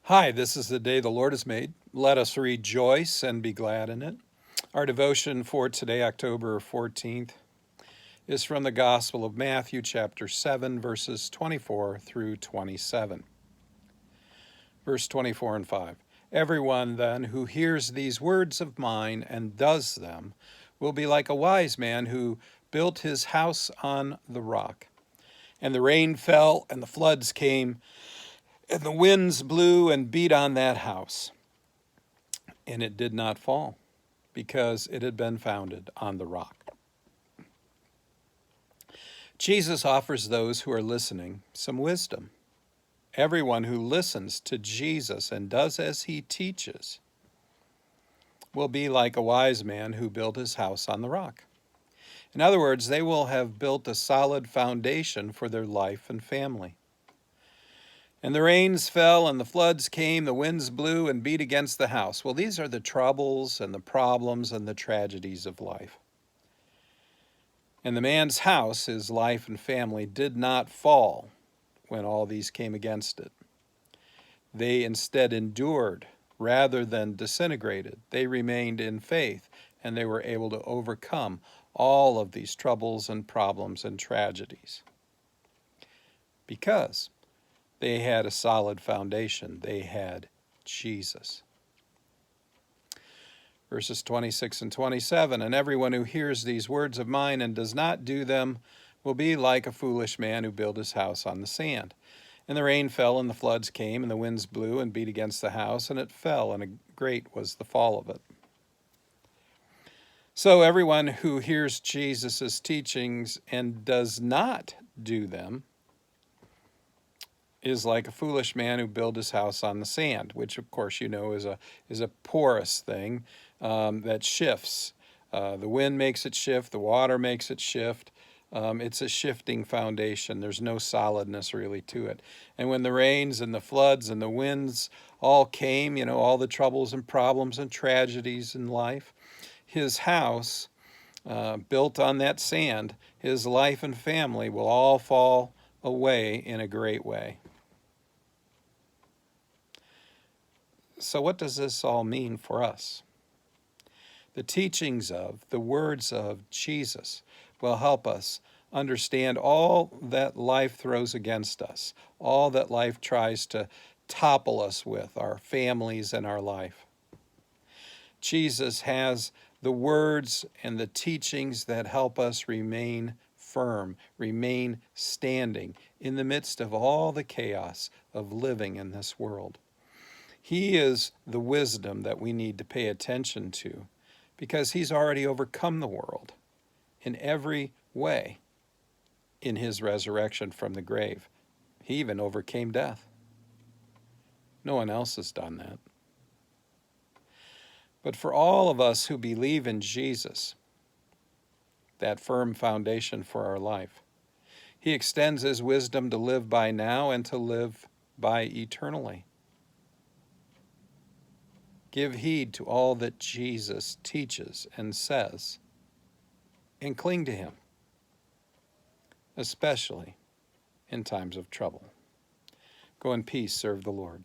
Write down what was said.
Hi, this is the day the Lord has made. Let us rejoice and be glad in it. Our devotion for today, October 14th, is from the Gospel of Matthew, chapter 7, verses 24 through 27. Verse 24 and 5. Everyone then who hears these words of mine and does them will be like a wise man who built his house on the rock. And the rain fell, and the floods came, and the winds blew and beat on that house. And it did not fall, because it had been founded on the rock. Jesus offers those who are listening some wisdom. Everyone who listens to Jesus and does as he teaches will be like a wise man who built his house on the rock. In other words, they will have built a solid foundation for their life and family. And the rains fell, and the floods came, the winds blew and beat against the house. Well, these are the troubles and the problems and the tragedies of life. And the man's house, his life and family, did not fall when all these came against it. They instead endured rather than disintegrated. They remained in faith, and they were able to overcome all of these troubles and problems and tragedies because they had a solid foundation. They had Jesus. Verses 26 and 27, and everyone who hears these words of mine and does not do them will be like a foolish man who built his house on the sand. And the rain fell, and the floods came, and the winds blew and beat against the house, and it fell, and great was the fall of it. So everyone who hears Jesus' teachings and does not do them is like a foolish man who built his house on the sand, which of course you know is a porous thing that shifts. The wind makes it shift, the water makes it shift. It's a shifting foundation. There's no solidness really to it. And when the rains and the floods and the winds all came, all the troubles and problems and tragedies in life, his house, built on that sand, his life and family will all fall away in a great way. So what does this all mean for us? The teachings of, the words of Jesus will help us understand all that life throws against us, all that life tries to topple us with, our families and our life. Jesus has the words and the teachings that help us remain firm, remain standing in the midst of all the chaos of living in this world. He is the wisdom that we need to pay attention to because he's already overcome the world in every way in his resurrection from the grave. He even overcame death. No one else has done that. But for all of us who believe in Jesus, that firm foundation for our life, he extends his wisdom to live by now and to live by eternally. Give heed to all that Jesus teaches and says, and cling to him, especially in times of trouble. Go in peace, serve the Lord.